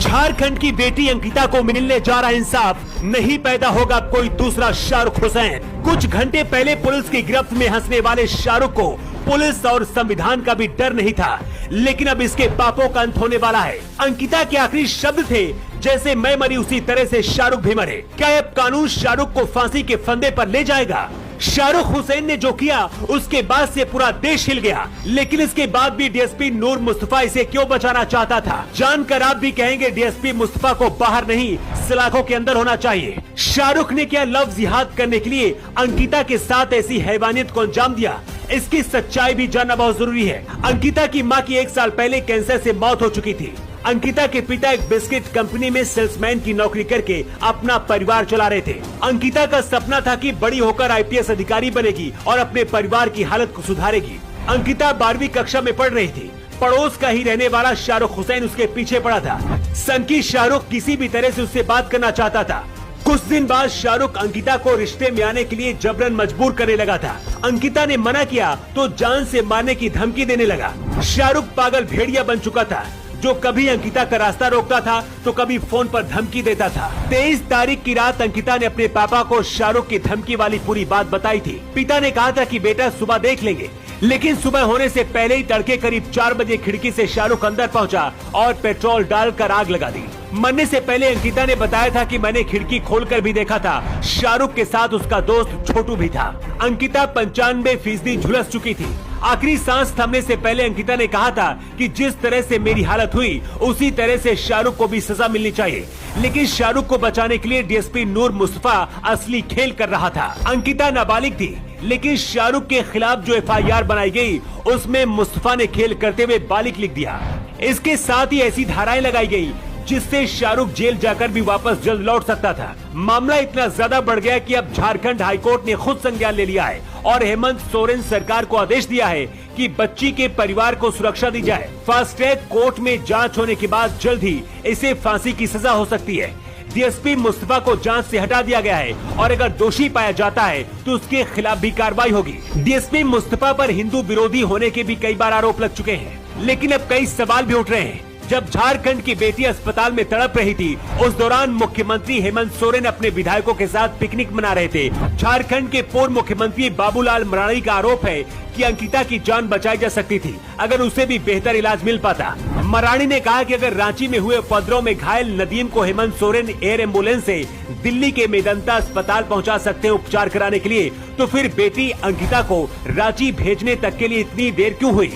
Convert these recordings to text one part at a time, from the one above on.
झारखंड की बेटी अंकिता को मिलने जा रहा इंसाफ, नहीं पैदा होगा कोई दूसरा शाहरुख हुसैन। कुछ घंटे पहले पुलिस की गिरफ्त में हंसने वाले शाहरुख को पुलिस और संविधान का भी डर नहीं था, लेकिन अब इसके पापों का अंत होने वाला है। अंकिता के आखिरी शब्द थे, जैसे मैं मरी उसी तरह से शाहरुख भी मरे। क्या अब कानून शाहरुख को फांसी के फंदे पर ले जाएगा? शाहरुख हुसैन ने जो किया उसके बाद से पूरा देश हिल गया, लेकिन इसके बाद भी डीएसपी नूर मुस्तफा इसे क्यों बचाना चाहता था? जानकर आप भी कहेंगे डीएसपी मुस्तफा को बाहर नहीं सलाखों के अंदर होना चाहिए। शाहरुख ने क्या लव जिहाद करने के लिए अंकिता के साथ ऐसी हैवानियत को अंजाम दिया? इसकी सच्चाई भी जानना बहुत जरूरी है। अंकिता की मां की 1 साल पहले कैंसर से मौत हो चुकी थी। अंकिता के पिता एक बिस्किट कंपनी में सेल्समैन की नौकरी करके अपना परिवार चला रहे थे। अंकिता का सपना था कि बड़ी होकर आईपीएस अधिकारी बनेगी और अपने परिवार की हालत को सुधारेगी। अंकिता 12वीं कक्षा में पढ़ रही थी। पड़ोस का ही रहने वाला शाहरुख हुसैन उसके पीछे पड़ा था। सनकी शाहरुख किसी भी तरह से उससे बात करना चाहता था। कुछ दिन बाद शाहरुख अंकिता को रिश्ते में आने के लिए जबरन मजबूर करने लगा था। अंकिता ने मना किया तो जान से मारने की धमकी देने लगा। शाहरुख पागल भेड़िया बन चुका था, जो कभी अंकिता का रास्ता रोकता था तो कभी फोन पर धमकी देता था। 23 तारीख की रात अंकिता ने अपने पापा को शाहरुख की धमकी वाली पूरी बात बताई थी। पिता ने कहा था कि बेटा सुबह देख लेंगे, लेकिन सुबह होने से पहले ही तड़के करीब 4 बजे खिड़की से शाहरुख अंदर पहुंचा और पेट्रोल डालकर आग लगा दी। मरने से पहले अंकिता ने बताया था कि मैंने खिड़की खोलकर भी देखा था। शाहरुख के साथ उसका दोस्त छोटू भी था। अंकिता 95% झुलस चुकी थी। आखिरी सांस थमने से पहले अंकिता ने कहा था कि जिस तरह से मेरी हालत हुई उसी तरह से शाहरुख को भी सजा मिलनी चाहिए, लेकिन शाहरुख को बचाने के लिए डीएसपी नूर मुस्तफा असली खेल कर रहा था। अंकिता नाबालिग थी, लेकिन शाहरुख के खिलाफ जो एफआईआर बनाई गई उसमें मुस्तफा ने खेल करते हुए बालिग लिख दिया। इसके साथ ही ऐसी धाराएं लगाई गई जिससे शाहरुख जेल जाकर भी वापस जल्द लौट सकता था। मामला इतना ज्यादा बढ़ गया कि अब झारखंड हाईकोर्ट ने खुद संज्ञान ले लिया है और हेमंत सोरेन सरकार को आदेश दिया है कि बच्ची के परिवार को सुरक्षा दी जाए। फास्ट ट्रैक कोर्ट में जांच होने के बाद जल्द ही इसे फांसी की सजा हो सकती है। डीएसपी मुस्तफा को जांच से हटा दिया गया है और अगर दोषी पाया जाता है तो उसके खिलाफ भी कार्रवाई होगी। डीएसपी मुस्तफा पर हिंदू विरोधी होने के भी कई बार आरोप लग चुके हैं, लेकिन अब कई सवाल भी उठ रहे हैं। जब झारखंड की बेटी अस्पताल में तड़प रही थी, उस दौरान मुख्यमंत्री हेमंत सोरेन अपने विधायकों के साथ पिकनिक मना रहे थे। झारखंड के पूर्व मुख्यमंत्री बाबूलाल मरांडी का आरोप है कि अंकिता की जान बचाई जा सकती थी अगर उसे भी बेहतर इलाज मिल पाता। मरांडी ने कहा कि अगर रांची में हुए उपद्रव में घायल नदीम को हेमंत सोरेन एयर एम्बुलेंस से दिल्ली के मेदांता अस्पताल पहुंचा सकते हैं उपचार कराने के लिए, तो फिर बेटी अंकिता को रांची भेजने तक के लिए इतनी देर क्यों हुई?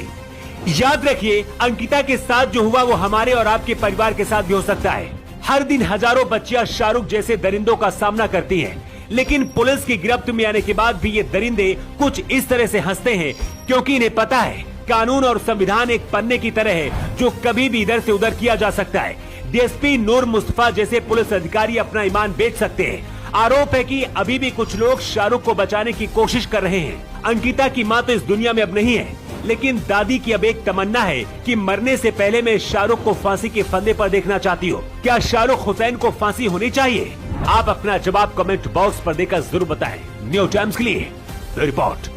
याद रखिए, अंकिता के साथ जो हुआ वो हमारे और आपके परिवार के साथ भी हो सकता है। हर दिन हजारों बच्चियां शाहरुख जैसे दरिंदों का सामना करती हैं, लेकिन पुलिस की गिरफ्त में आने के बाद भी ये दरिंदे कुछ इस तरह से हंसते हैं क्योंकि इन्हें पता है कानून और संविधान एक पन्ने की तरह है जो कभी भी इधर से उधर किया जा सकता है। डीएसपी नूर मुस्तफा जैसे पुलिस अधिकारी अपना ईमान बेच सकते हैं। आरोप है कि अभी भी कुछ लोग शाहरुख को बचाने की कोशिश कर रहे हैं। अंकिता की मां तो इस दुनिया में अब नहीं है, लेकिन दादी की अब एक तमन्ना है कि मरने से पहले मैं शाहरुख को फांसी के फंदे पर देखना चाहती हूँ। क्या शाहरुख हुसैन को फांसी होनी चाहिए? आप अपना जवाब कमेंट बॉक्स पर देकर जरूर बताएं। न्यू टाइम्स के लिए रिपोर्ट।